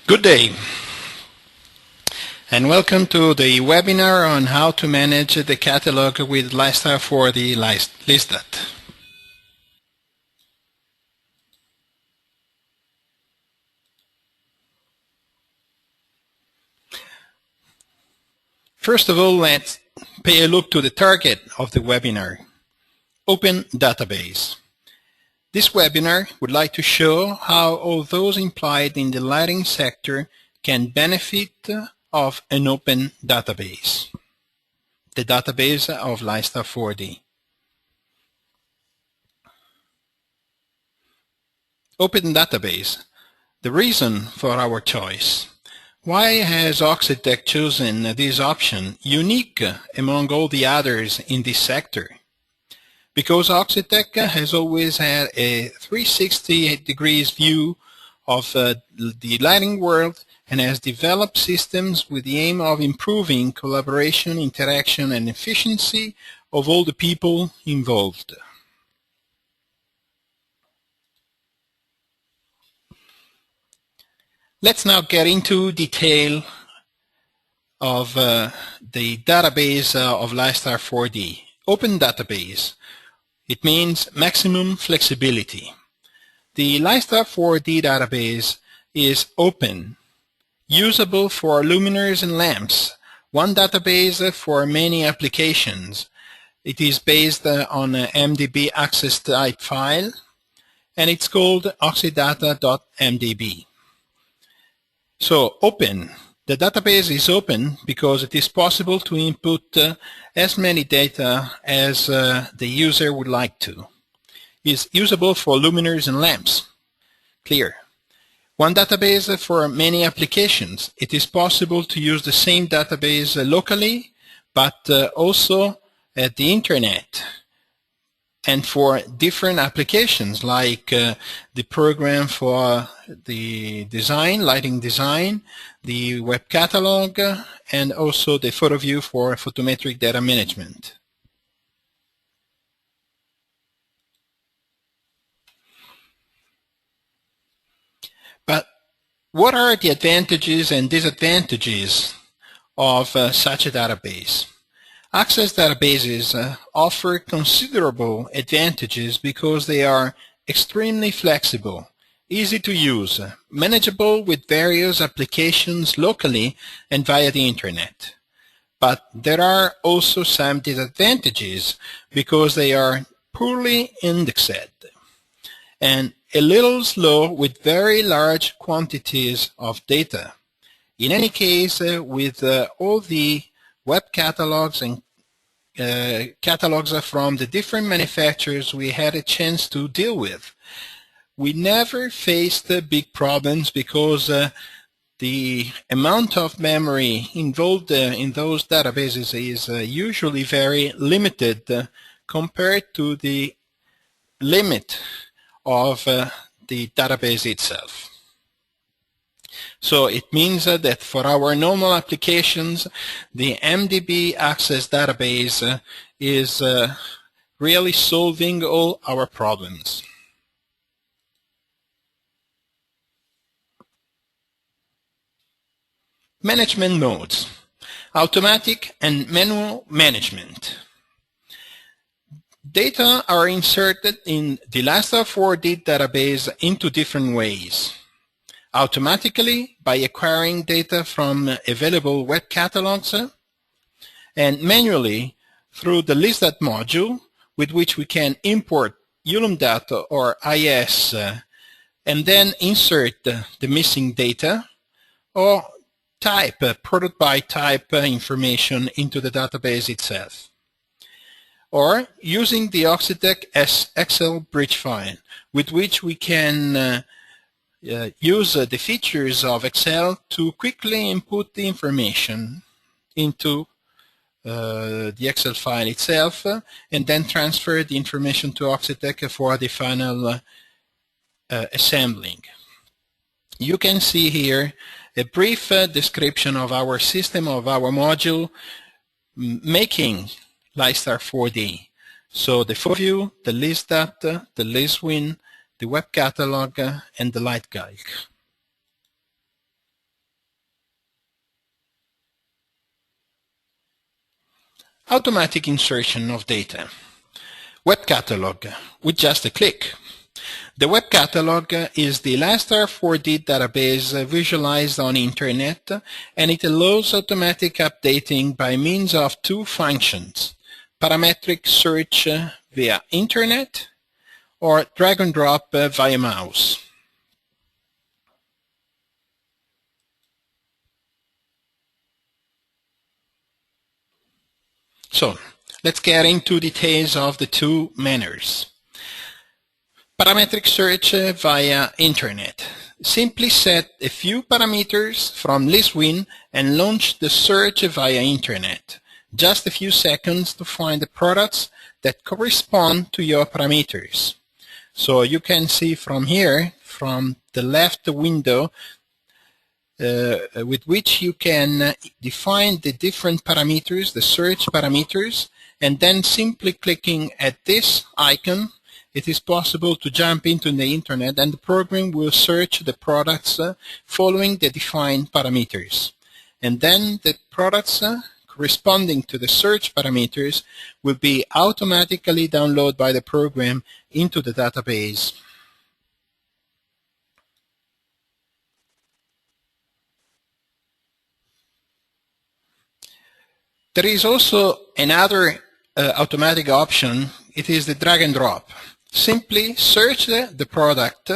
Good day, and welcome to the webinar on how to manage the catalog with LITESTAR for the Lisdat. First of all, let's pay a look to the target of the webinar, Open Database. This webinar would like to show how all those implied in the lighting sector can benefit of an open database, the database of LITESTAR 4D. Open database, the reason for our choice. Why has Oxitec chosen this option, unique among all the others in this sector? Because Oxitec has always had a 360 degrees view of the lighting world and has developed systems with the aim of improving collaboration, interaction, and efficiency of all the people involved. Let's now get into detail of the database of LITESTAR 4D. Open database. It means maximum flexibility. The LITESTAR 4D database is open, usable for luminaires and lamps, one database for many applications. It is based on an MDB access type file, and it's called oxidata.mdb. So open. The database is open because it is possible to input as many data as the user would like to. It's usable for luminaires and lamps. Clear. One database for many applications. It is possible to use the same database locally, but also at the internet, and for different applications like the program for the design, lighting design, the WebCatalog, and also the photo view for photometric data management. But what are the advantages and disadvantages of such a database? Access databases offer considerable advantages because they are extremely flexible, easy to use, manageable with various applications locally and via the internet. But there are also some disadvantages because they are poorly indexed and a little slow with very large quantities of data. In any case, with all the web catalogs and catalogs from the different manufacturers we had a chance to deal with, we never faced big problems because the amount of memory involved in those databases is usually very limited compared to the limit of the database itself. So it means that for our normal applications, the MDB Access database is really solving all our problems. Management modes, automatic and manual management. Data are inserted in the LITESTAR 4D database into different ways. Automatically by acquiring data from available web catalogs, and manually through the Lisdat module, with which we can import ULUM data or IS and then insert the missing data, or type product by type information into the database itself, or using the Oxitec Excel bridge file, with which we can use the features of Excel to quickly input the information into the Excel file itself and then transfer the information to Oxitec for the final assembling. You can see here a brief description of our system, of our module making LITESTAR 4D. So the photo view, the Lisdat, the Liswin, the web catalog, and the light guide. Automatic insertion of data. WebCatalog with just a click. The WebCatalog is the LITESTAR 4D database visualized on Internet, and it allows automatic updating by means of two functions: parametric search via Internet or drag and drop via mouse. So, let's get into details of the two manners. Parametric search via Internet. Simply set a few parameters from ListWin and launch the search via Internet. Just a few seconds to find the products that correspond to your parameters. So you can see from here, from the left window, with which you can define the different parameters, the search parameters, and then simply clicking at this icon, it is possible to jump into the Internet and the program will search the products following the defined parameters. And then the products corresponding to the search parameters will be automatically downloaded by the program into the database. There is also another automatic option. It is the drag and drop. Simply search the product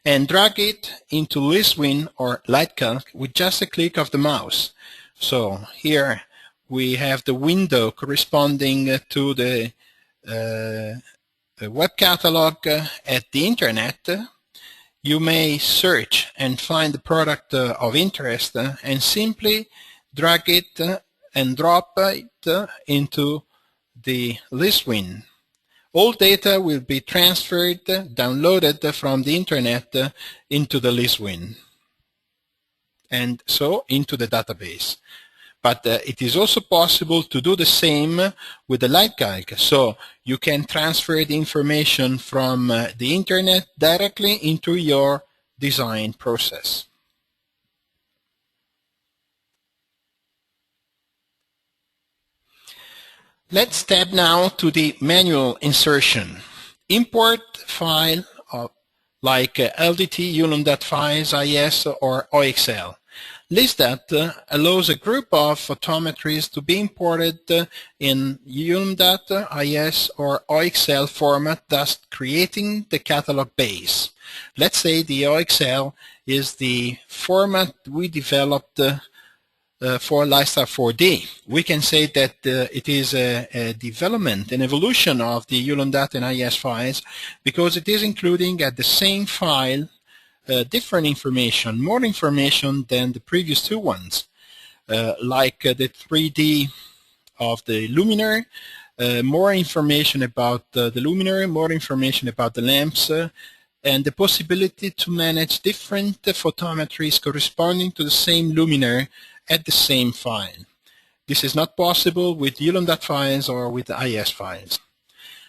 and drag it into ListWin or LiteCalc with just a click of the mouse. So here we have the window corresponding to the web catalog at the Internet. You may search and find the product of interest and simply drag it and drop it into the ListWin. All data will be transferred, downloaded from the Internet into the ListWin, and so into the database. But it is also possible to do the same with the LiteCalc. So you can transfer the information from the Internet directly into your design process. Let's step now to the manual insertion. Import file like LDT, ULUM.dat files, IS, or OXL. Lisdat allows a group of photometries to be imported in ULUM.dat, IS, or OXL format, thus creating the catalog base. Let's say the OXL is the format we developed for LITESTAR 4D. We can say that it is a development, an evolution of the ULUM.dat and IS files, because it is including at the same file different information, more information than the previous two ones, like the 3D of the luminaire, more information about the luminaire, more information about the lamps, and the possibility to manage different photometries corresponding to the same luminaire at the same file. This is not possible with ULUM.dat files or with IS files.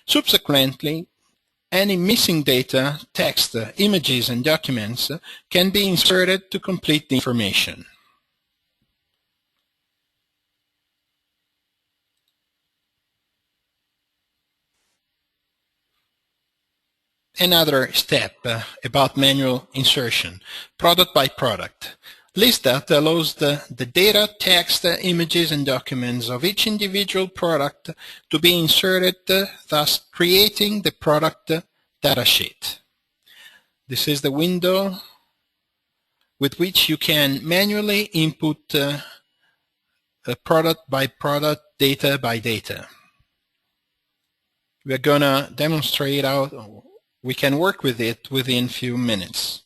Subsequently, any missing data, text, images, and documents can be inserted to complete the information. Another step about manual insertion, product by product. Lisdat allows the data, text, images, and documents of each individual product to be inserted, thus creating the product datasheet. This is the window with which you can manually input product by product, data by data. We're going to demonstrate how we can work with it within a few minutes.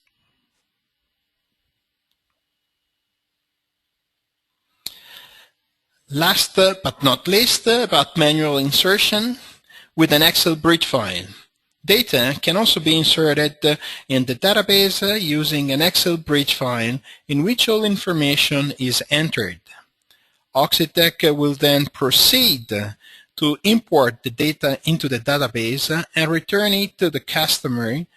Last but not least, about manual insertion with an Excel bridge file. Data can also be inserted in the database using an Excel bridge file in which all information is entered. Oxitec will then proceed to import the data into the database and return it to the customer,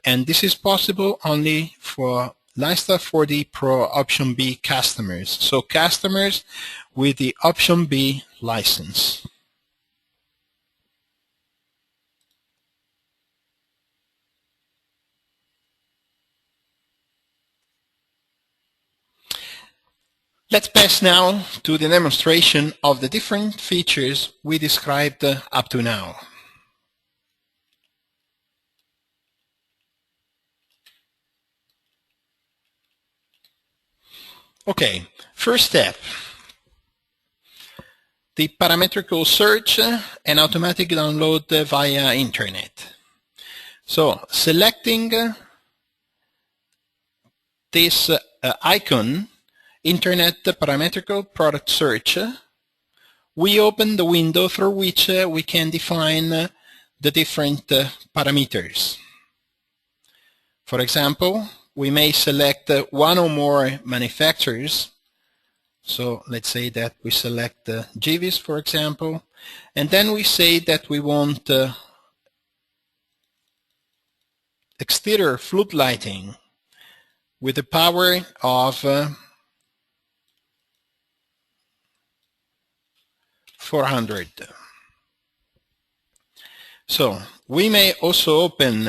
and this is possible only for LITESTAR 4D Pro Option B customers, so customers with the Option B license. Let's pass now to the demonstration of the different features we described up to now. Okay, first step, the parametrical search and automatic download via internet. So selecting this icon, Internet Parametrical Product Search, we open the window through which we can define the different parameters. For example, we may select one or more manufacturers. So let's say that we select GVIS, for example, and then we say that we want exterior floodlighting with the power of 400. So we may also open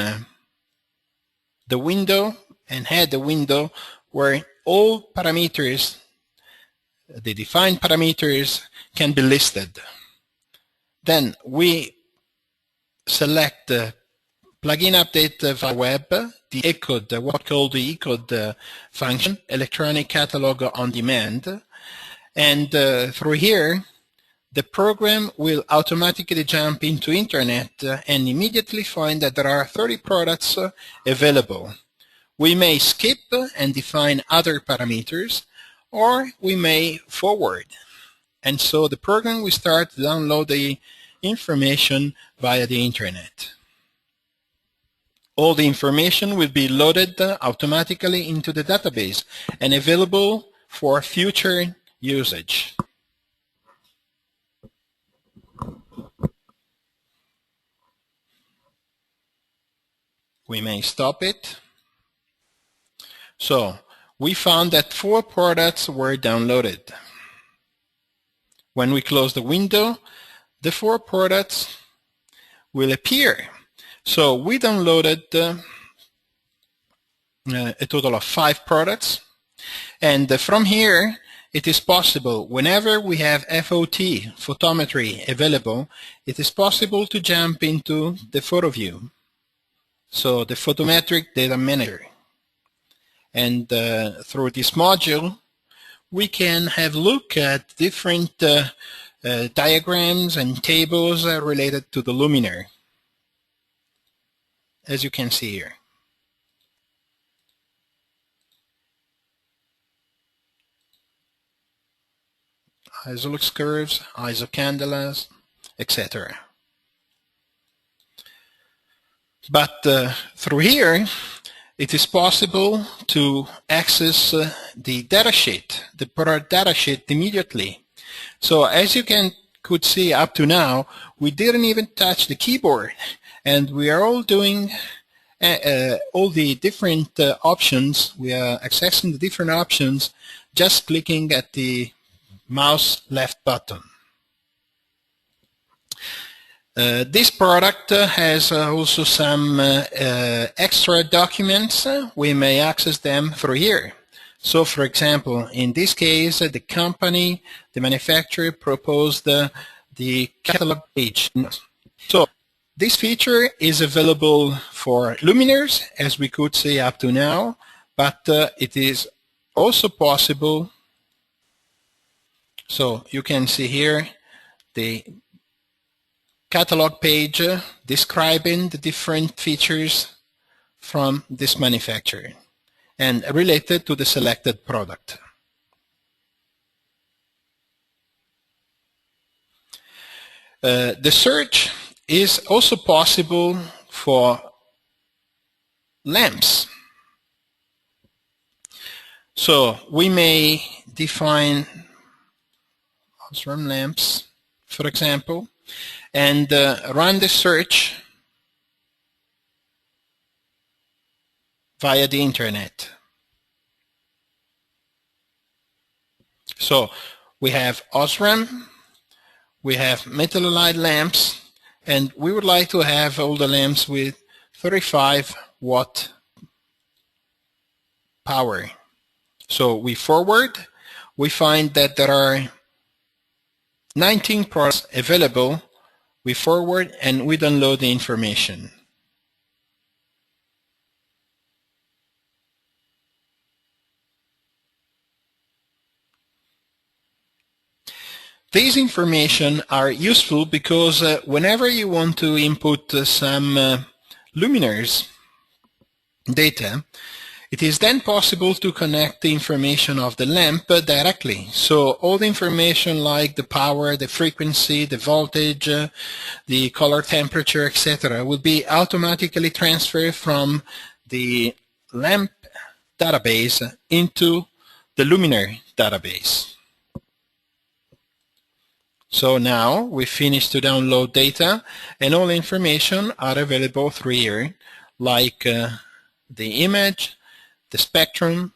the window and add the window where all parameters, the defined parameters, can be listed. Then we select plugin update via web, the eCode, what called the eCode function, electronic catalog on demand, and through here the program will automatically jump into internet and immediately find that there are 30 products available. We may skip and define other parameters, or we may forward. And so the program will start to download the information via the internet. All the information will be loaded automatically into the database and available for future usage. We may stop it. So we found that 4 products were downloaded. When we close the window, the 4 products will appear. So we downloaded a total of 5 products, and from here it is possible, whenever we have FOT, photometry, available, it is possible to jump into the photo view. So the photometric data manager. And through this module, we can have a look at different diagrams and tables related to the luminaire, as you can see here. Isolux curves, isocandelas, etc. But through here, it is possible to access the datasheet, the product datasheet, immediately. So as you could see up to now, we didn't even touch the keyboard, and we are all doing all the different options. We are accessing the different options just clicking at the mouse left button. This product has also some extra documents. We may access them through here. So for example, in this case, the company, the manufacturer proposed the catalog page. So this feature is available for luminaires, as we could see up to now, but it is also possible. So you can see here the catalog page describing the different features from this manufacturer and related to the selected product. The search is also possible for lamps. So we may define Osram lamps, for example, and run the search via the internet. So we have Osram, we have metal halide lamps, and we would like to have all the lamps with 35 watt power. So we forward, we find that there are 19 products available. We forward and we download the information. These information are useful because whenever you want to input some luminaires data, it is then possible to connect the information of the lamp directly. So all the information like the power, the frequency, the voltage, the color temperature, etc. will be automatically transferred from the lamp database into the luminaire database. So now we finished to download data, and all information are available through here, like the image, the spectrum,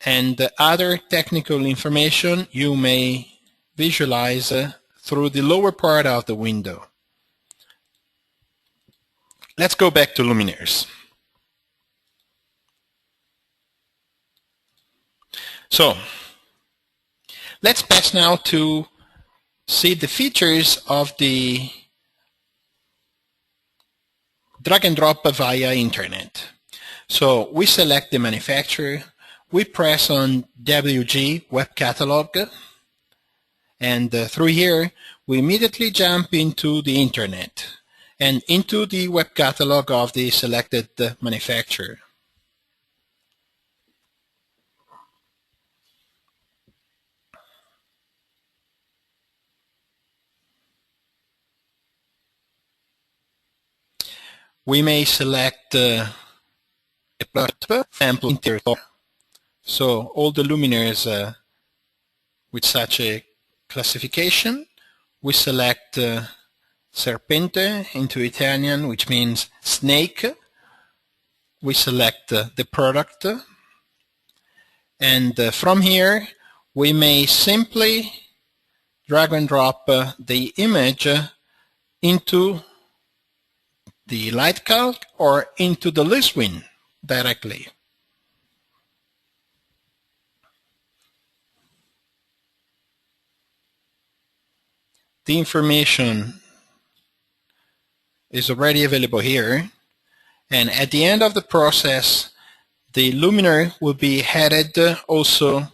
and other technical information you may visualize through the lower part of the window. Let's go back to luminaires. So let's pass now to see the features of the drag and drop via internet. So we select the manufacturer, we press on WG WebCatalog, and through here we immediately jump into the internet and into the web catalog of the selected manufacturer. We may select a product, for example, interior. So all the luminaires with such a classification, we select serpente into Italian, which means snake. We select the product, and from here we may simply drag and drop the image into the LITECalc or into the ListWin directly. The information is already available here, and at the end of the process the luminaire will be added also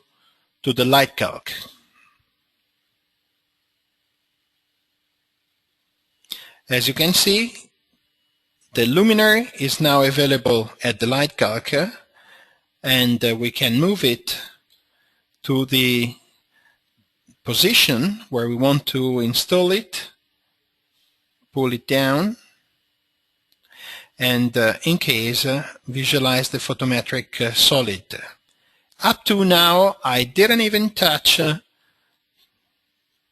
to the LITECalc. As you can see, the luminaire is now available at the LITECalc, and we can move it to the position where we want to install it, pull it down, and in case visualize the photometric solid. Up to now I didn't even touch the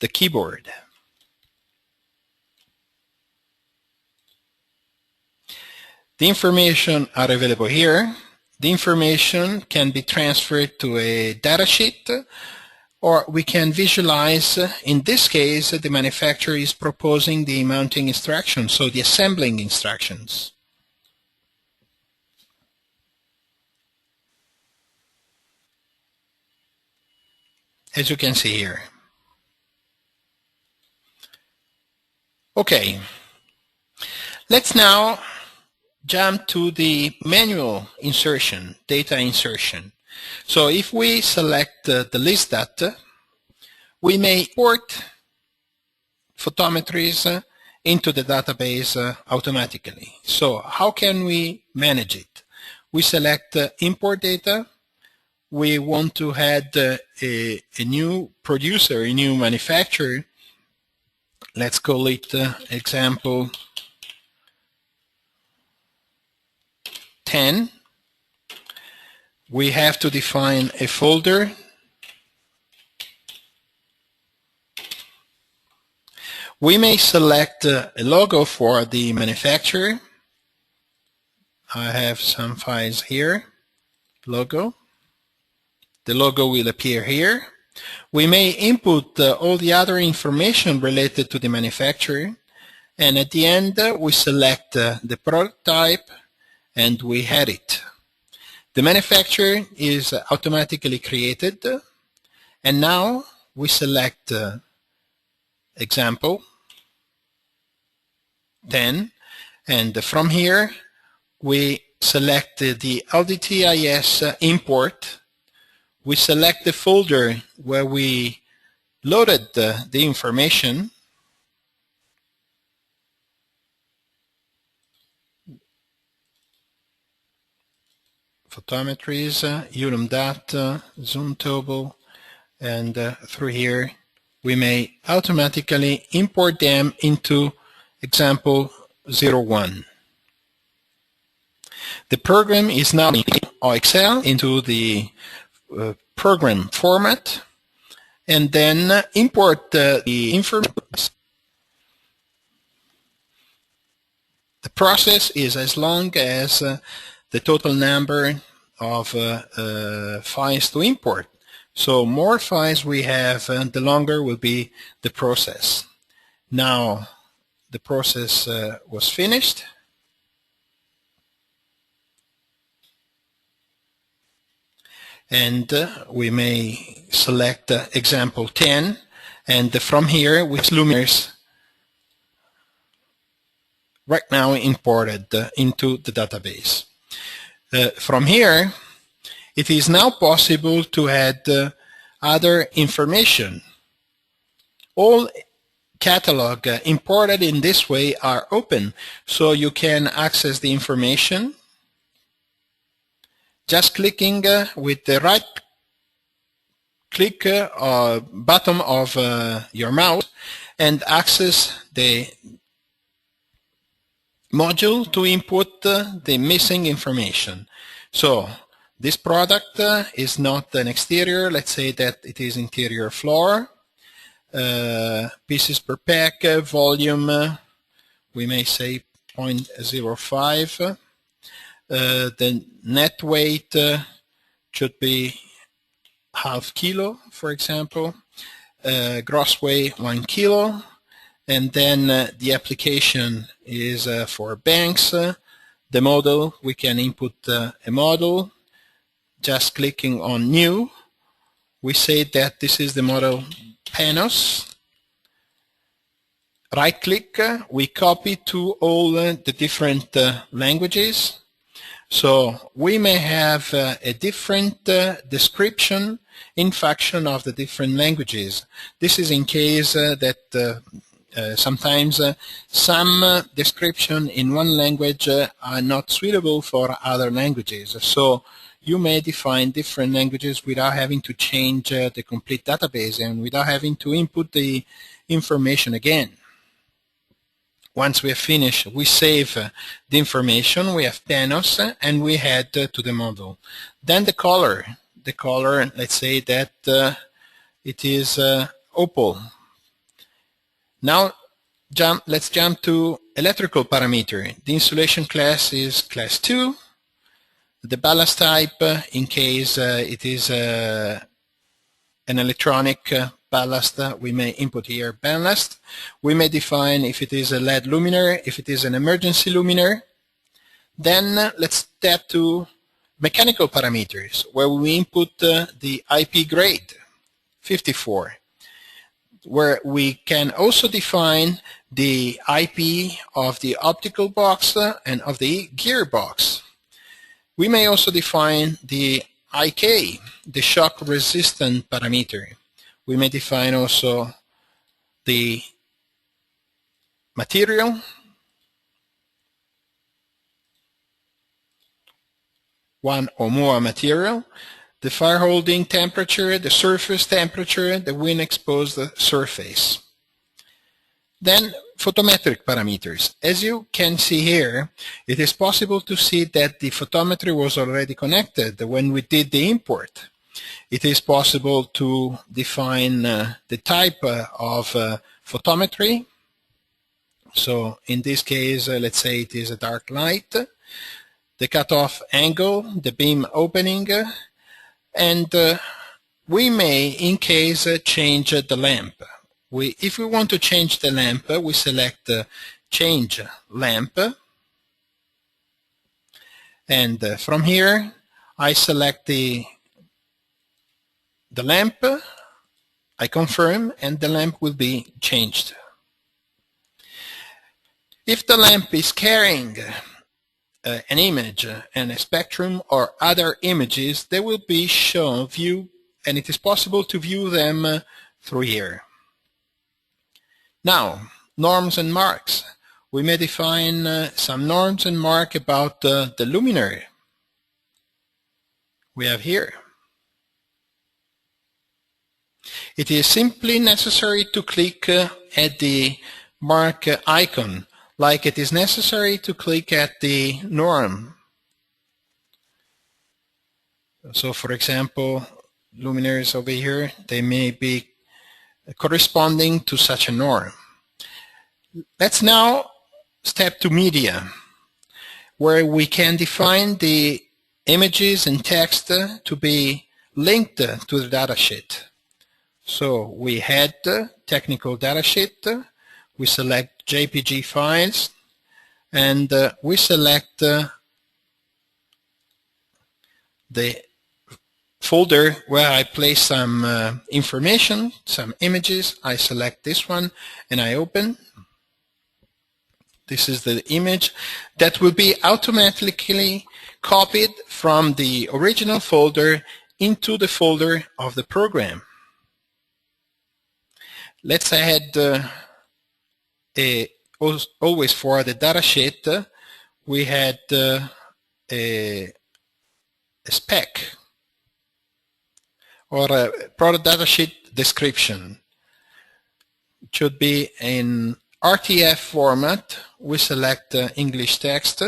keyboard. The information are available here. The information can be transferred to a datasheet, or we can visualize. In this case, the manufacturer is proposing the mounting instructions, so the assembling instructions. As you can see here. Okay, let's now jump to the manual insertion, data insertion. So if we select the Lisdat, we may import photometries into the database automatically. So how can we manage it? We select import data. We want to add a new producer, a new manufacturer. Let's call it example 10. We have to define a folder. We may select a logo for the manufacturer. I have some files here. Logo. The logo will appear here. We may input all the other information related to the manufacturer, and at the end we select the product type and we add it. The manufacturer is automatically created, and now we select example 10, and from here we select the LDTIS import. We select the folder where we loaded the information. Photometries, ULUM data, zoom table, and through here we may automatically import them into example 01. The program is now in Excel into the program format, and then import the information. The process is as long as the total number of files to import. So more files we have, the longer will be the process. Now the process was finished. And we may select example 10, and from here with luminaires right now imported into the database. From here, it is now possible to add other information. All catalog imported in this way are open, so you can access the information just clicking with the right click button of your mouse and access the module to input the missing information. So this product is not an exterior. Let's say that it is interior floor. Pieces per pack, volume, we may say 0.05. The net weight should be half kilo, for example. Gross weight 1 kilo. And then the application is for banks. The model, we can input a model. Just clicking on new, we say that this is the model Panos. Right click, we copy to all the different languages. So we may have a different description in function of the different languages. This is in case that sometimes some description in one language are not suitable for other languages. So you may define different languages without having to change the complete database and without having to input the information again. Once we have finished, we save the information, we have Panos, and we add to the model. Then the color, let's say that it is opal. Now let's jump to electrical parameter. The insulation class is class 2. The ballast type, in case it is an electronic ballast, we may input here ballast. We may define if it is a LED luminaire, if it is an emergency luminaire. Then let's step to mechanical parameters, where we input the IP grade 54, where we can also define the IP of the optical box and of the gearbox. We may also define the IK, the shock resistant parameter. We may define also the material, one or more material, the fire holding temperature, the surface temperature, the wind exposed surface. Then photometric parameters. As you can see here, it is possible to see that the photometry was already connected when we did the import. It is possible to define the type of photometry. So in this case, let's say it is a dark light, the cutoff angle, the beam opening, and we may, in case, change the lamp. If we want to change the lamp, we select change lamp, and from here I select the lamp, I confirm, and the lamp will be changed. If the lamp is carrying an image and a spectrum or other images, they will be shown, and it is possible to view them through here. Now, norms and marks. We may define some norms and mark about the luminary. We have here. It is simply necessary to click at the mark icon, like it is necessary to click at the norm. So for example, luminaries over here, they may be corresponding to such a norm. Let's now step to media, where we can define the images and text to be linked to the datasheet. So we had technical datasheet, we select JPG files, and we select the folder where I place some information, some images. I select this one and I open. This is the image that will be automatically copied from the original folder into the folder of the program. Let's add always for the datasheet, we had a spec or a product datasheet description. It should be in RTF format. We select English text,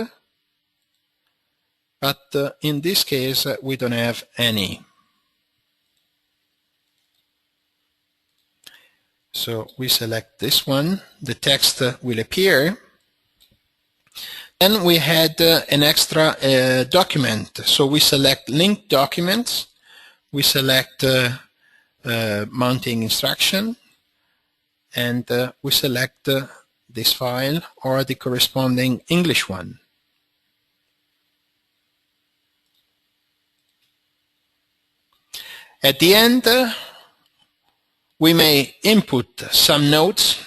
but in this case we don't have any. So we select this one, the text will appear. Then we had an extra document, so we select linked documents, we select mounting instruction, and we select this file or the corresponding English one. At the end, we may input some notes.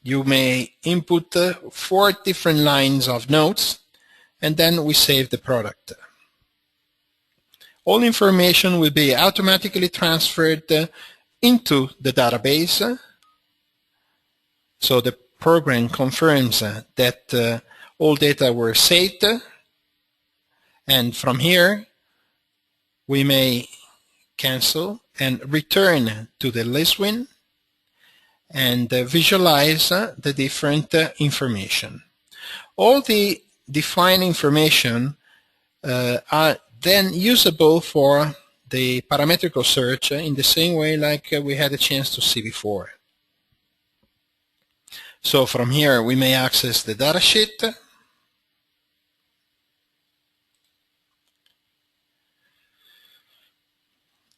You may input 4 different lines of notes, and then we save the product. All information will be automatically transferred into the database. So the program confirms that all data were saved, and from here we may cancel and return to the list and visualize the different information. All the defined information are then usable for the parametrical search in the same way like we had a chance to see before. So from here we may access the datasheet,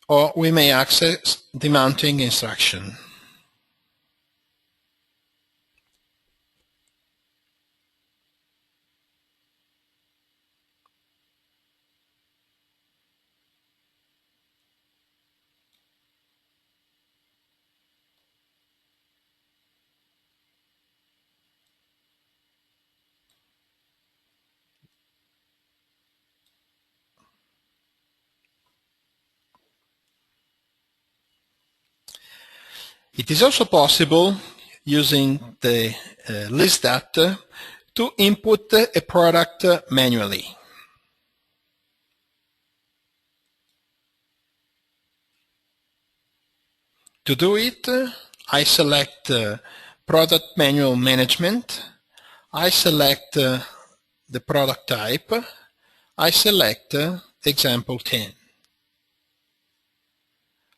or we may access the mounting instruction. It is also possible, using the Lisdat, to input a product manually. To do it, I select Product Manual Management, I select the product type, I select Example 10.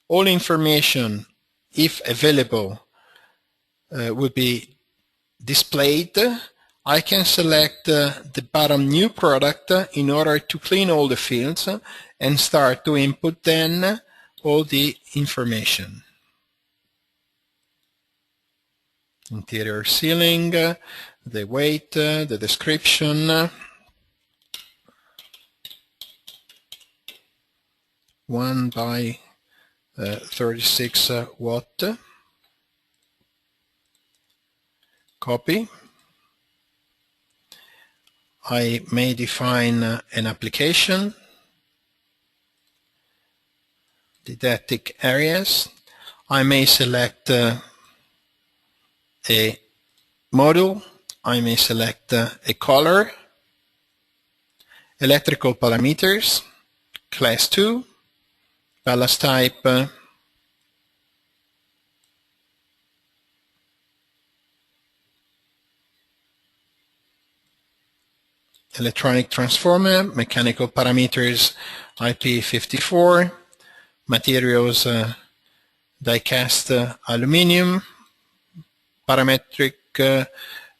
All information, if available, will be displayed. I can select the button New Product in order to clean all the fields and start to input then all the information. Interior ceiling, the weight, the description. 1 by 36 watt. Copy. I may define an application, didactic areas. I may select a module. I may select a color, electrical parameters, class 2, ballast type, electronic transformer, mechanical parameters, IP54, materials, die-cast aluminum, parametric,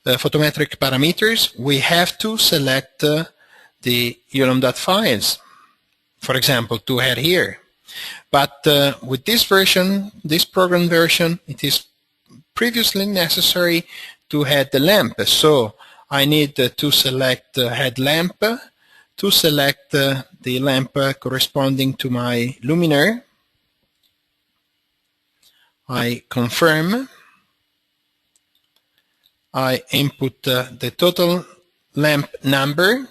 photometric parameters. We have to select the ULM.dat files, for example, to add here. But with this version, this program version, it is previously necessary to add the lamp. So I need to select headlamp, to select the lamp corresponding to my luminaire. I confirm. I input the total lamp number,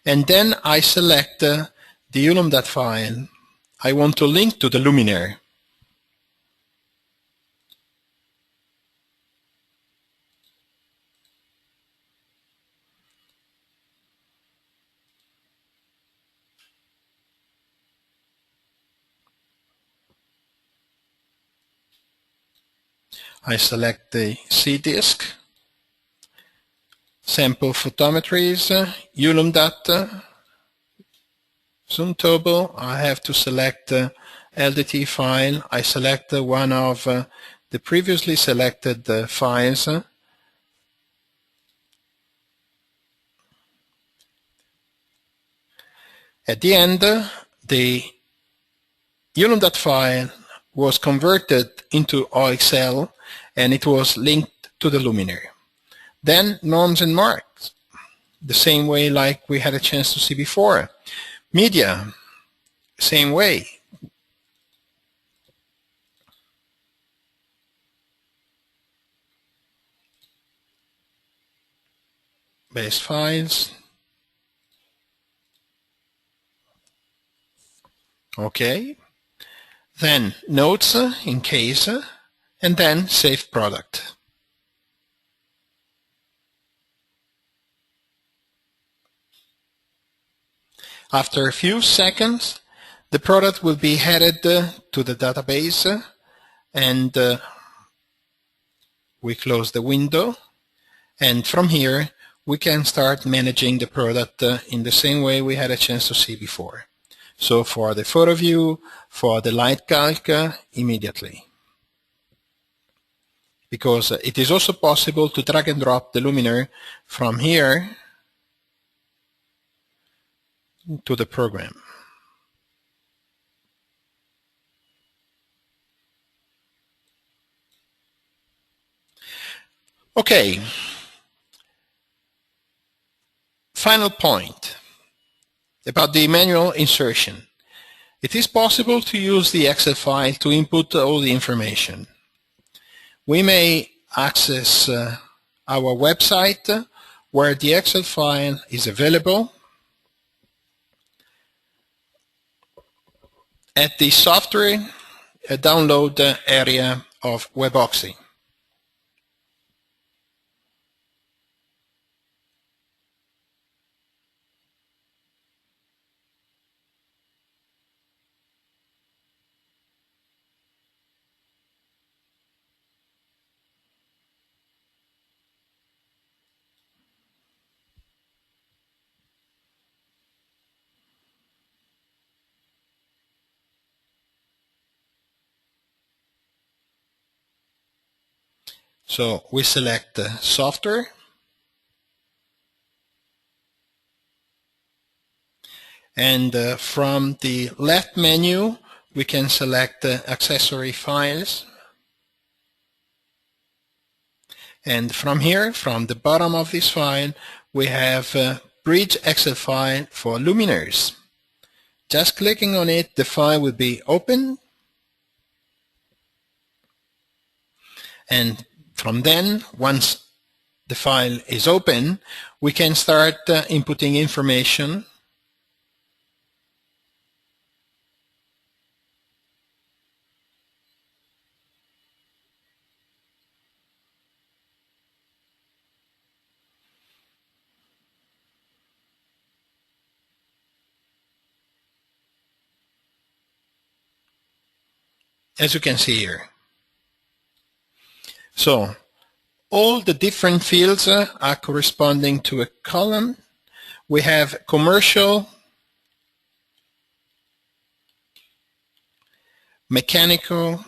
and then I select the ULM.dat file I want to link to the luminaire. I select the C disk, sample photometries, ULM.dat, zoom turbo. I have to select LDT file. I select one of the previously selected files. At the end, the ULM.dat file was converted into OXL and it was linked to the luminaire. Then norms and marks, the same way like we had a chance to see before. Media, same way. Base files. Okay. Then notes in case, and then save product. After a few seconds, the product will be added to the database, and we close the window, and from here we can start managing the product in the same way we had a chance to see before. So for the photo view, for the light calc, immediately. Because it is also possible to drag and drop the luminaire from here to the program. Okay. Final point about the manual insertion. It is possible to use the Excel file to input all the information. We may access our website where the Excel file is available at the software download area of WebOxy. So we select software, and from the left menu we can select accessory files, and from here, from the bottom of this file, we have bridge Excel file for luminaires. Just clicking on it, the file will be open, and from then, once the file is open, we can start inputting information. As you can see here. So all the different fields are corresponding to a column. We have commercial, mechanical,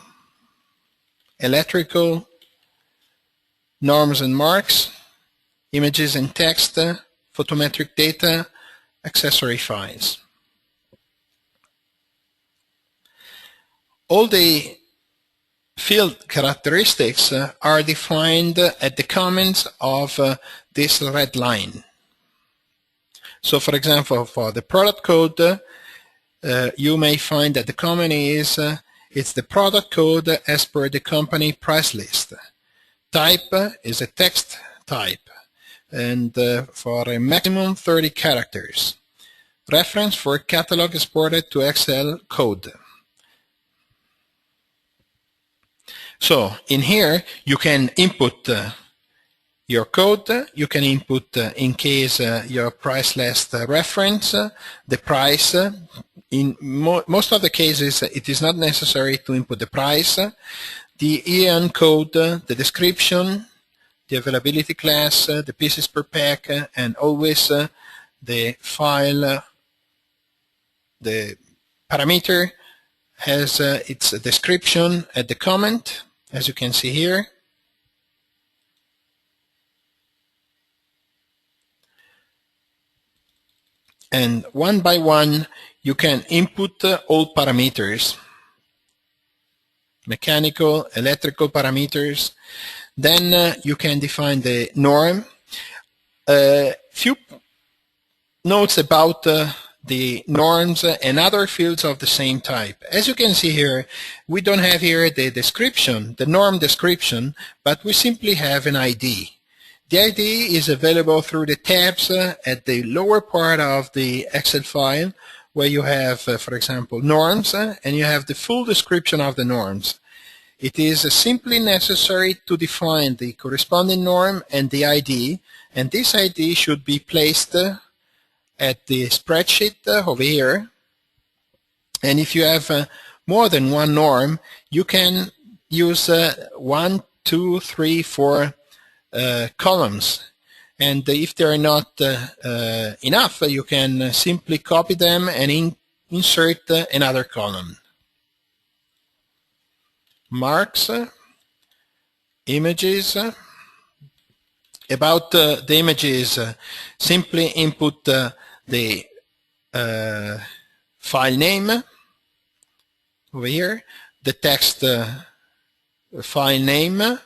electrical, norms and marks, images and text, photometric data, accessory files. All the field characteristics are defined at the comments of this red line. So for example, for the product code, you may find that the comment is it's the product code as per the company price list. Type is a text type, and for a maximum 30 characters. Reference for catalog exported to Excel code. So in here you can input your code. You can input in case your price list reference, the price. In most of the cases it is not necessary to input the price, the EAN code, the description, the availability class, the pieces per pack, and always the file, the parameter has its description at the comment, as you can see here. And one by one, you can input all parameters, mechanical, electrical parameters. Then you can define the norm. Few notes about the norms and other fields of the same type. As you can see here, we don't have here the description, the norm description, but we simply have an ID. The ID is available through the tabs at the lower part of the Excel file, where you have, for example, norms, and you have the full description of the norms. It is simply necessary to define the corresponding norm and the ID, and this ID should be placed at the spreadsheet over here. And if you have more than one norm, you can use 1, 2, 3, 4 columns. And if they are not enough, you can simply copy them and insert another column. Marks, images. About the images, simply input the file name over here, the text file name,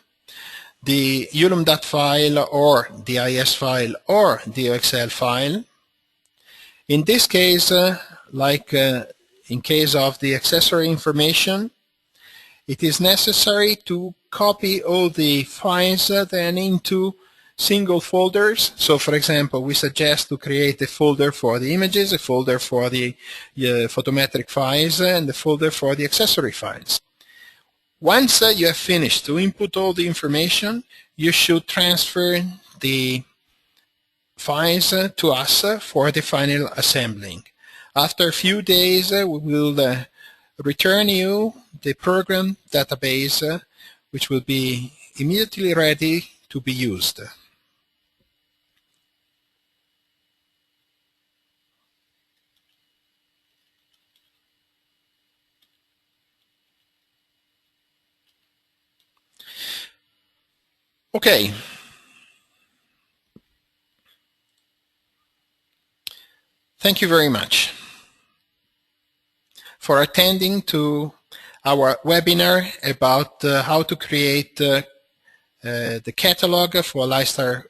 the ulum.dat file or the IS file or the Excel file. In this case, like in case of the accessory information, it is necessary to copy all the files then into single folders. So for example, we suggest to create a folder for the images, a folder for the photometric files, and a folder for the accessory files. Once you have finished to input all the information, you should transfer the files to us for the final assembling. After a few days, we will return you the program database, which will be immediately ready to be used. Okay. Thank you very much for attending to our webinar about how to create the catalog for LITESTAR